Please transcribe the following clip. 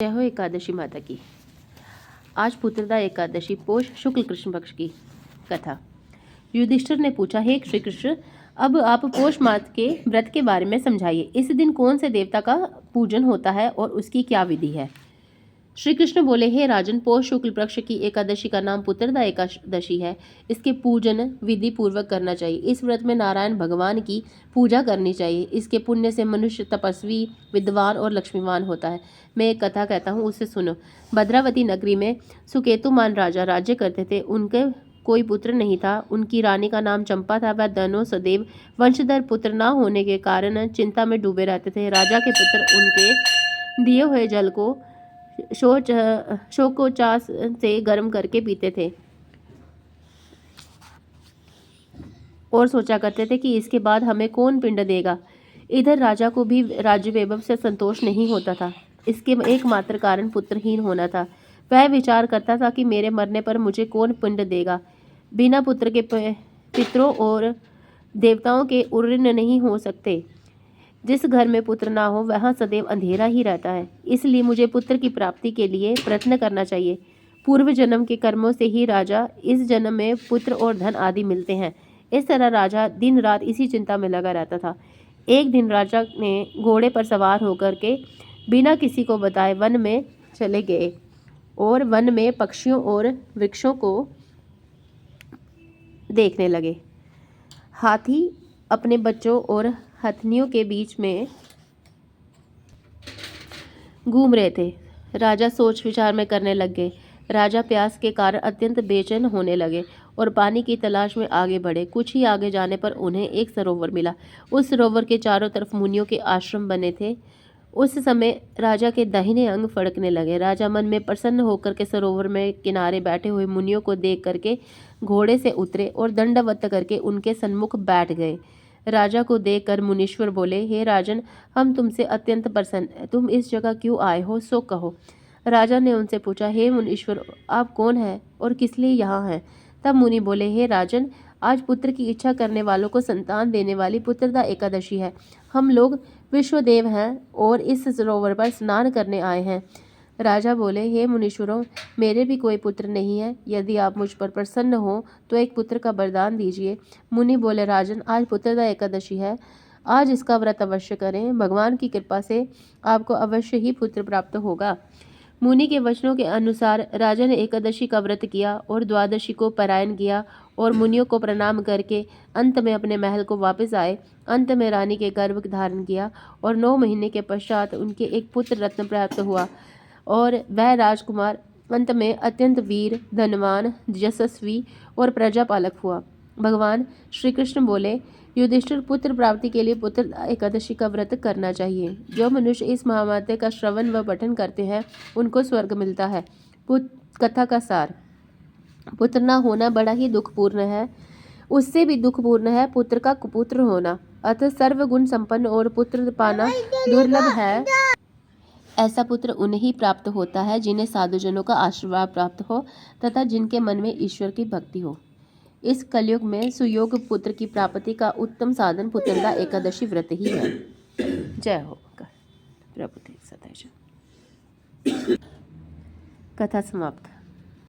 जय हो एकादशी माता की। आज पुत्रदा एकादशी पोष शुक्ल कृष्ण पक्ष की कथा। युधिष्ठिर ने पूछा, हे श्री कृष्ण, अब आप पोष मास के व्रत के बारे में समझाइए। इस दिन कौन से देवता का पूजन होता है और उसकी क्या विधि है। श्री कृष्ण बोले, हे राजन, पोष शुक्ल पक्ष की एकादशी का नाम पुत्रदा एकादशी है। इसके पूजन विधि पूर्वक करना चाहिए। इस व्रत में नारायण भगवान की पूजा करनी चाहिए। इसके पुण्य से मनुष्य तपस्वी, विद्वान और लक्ष्मीवान होता है। मैं एक कथा कहता हूँ, उसे सुनो। भद्रावती नगरी में सुकेतुमान राजा राज्य करते थे। उनके कोई पुत्र नहीं था। उनकी रानी का नाम चंपा था। वह दोनों सदैव वंशधर पुत्र न होने के कारण चिंता में डूबे रहते थे। राजा के पुत्र उनके दिए हुए जल को शोकोचास से गर्म करके पीते थे और सोचा करते थे कि इसके बाद हमें कौन पिंड देगा। इधर राजा को भी राज्य वैभव से संतोष नहीं होता था। इसके एकमात्र कारण पुत्रहीन होना था। वह विचार करता था कि मेरे मरने पर मुझे कौन पिंड देगा। बिना पुत्र के पितरों और देवताओं के उन्न नहीं हो सकते। जिस घर में पुत्र ना हो वहाँ सदैव अंधेरा ही रहता है। इसलिए मुझे पुत्र की प्राप्ति के लिए प्रयत्न करना चाहिए। पूर्व जन्म के कर्मों से ही राजा इस जन्म में पुत्र और धन आदि मिलते हैं। इस तरह राजा दिन रात इसी चिंता में लगा रहता था। एक दिन राजा ने घोड़े पर सवार होकर के बिना किसी को बताए वन में चले गए और वन में पक्षियों और वृक्षों को देखने लगे। हाथी अपने बच्चों और हथनियों के बीच में घूम रहे थे। राजा सोच विचार में करने लग गए। राजा प्यास के कारण अत्यंत बेचैन होने लगे और पानी की तलाश में आगे बढ़े। कुछ ही आगे जाने पर उन्हें एक सरोवर मिला। उस सरोवर के चारों तरफ मुनियों के आश्रम बने थे। उस समय राजा के दाहिने अंग फड़कने लगे। राजा मन में प्रसन्न होकर के सरोवर में किनारे बैठे हुए मुनियों को देख करके घोड़े से उतरे और दंडवत करके उनके सन्मुख बैठ गए। राजा को देखकर मुनीश्वर बोले, हे राजन, हम तुमसे अत्यंत प्रसन्न हैं। तुम इस जगह क्यों आए हो, सो कहो। राजा ने उनसे पूछा, हे मुनीश्वर, आप कौन हैं और किस लिए यहाँ हैं। तब मुनि बोले, हे राजन, आज पुत्र की इच्छा करने वालों को संतान देने वाली पुत्रदा एकादशी है। हम लोग विश्वदेव हैं और इस सरोवर पर स्नान करने आए हैं। राजा बोले, हे मुनीश्वरों, मेरे भी कोई पुत्र नहीं है। यदि आप मुझ पर प्रसन्न हो तो एक पुत्र का वरदान दीजिए। मुनि बोले, राजन, आज पुत्रदा एकादशी है। आज इसका व्रत अवश्य करें। भगवान की कृपा से आपको अवश्य ही पुत्र प्राप्त होगा। मुनि के वचनों के अनुसार राजा ने एकादशी का व्रत किया और द्वादशी को पारायण किया और मुनियों को प्रणाम करके अंत में अपने महल को वापस आए। अंत में रानी के गर्भ धारण किया और 9 महीने के पश्चात उनके एक पुत्र रत्न प्राप्त हुआ और वह राजकुमार अंत में अत्यंत वीर, धनवान, यशस्वी और प्रजापालक हुआ। भगवान श्री कृष्ण बोले, युधिष्ठिर, पुत्र प्राप्ति के लिए पुत्र एकादशी का व्रत करना चाहिए। जो मनुष्य इस महावाक्य का श्रवण व पठन करते हैं उनको स्वर्ग मिलता है। कथा का सार। पुत्र न होना बड़ा ही दुखपूर्ण है। उससे भी दुखपूर्ण है पुत्र का कुपुत्र होना। अतः सर्वगुण संपन्न और पुत्र पाना दुर्लभ है। ऐसा पुत्र उन्हें ही प्राप्त होता है जिन्हें साधुजनों का आशीर्वाद प्राप्त हो तथा जिनके मन में ईश्वर की भक्ति हो। इस कलयुग में सुयोग पुत्र की प्राप्ति का उत्तम साधन पुत्रदा एकादशी व्रत ही है। जय हो प्रभु। कथा समाप्त।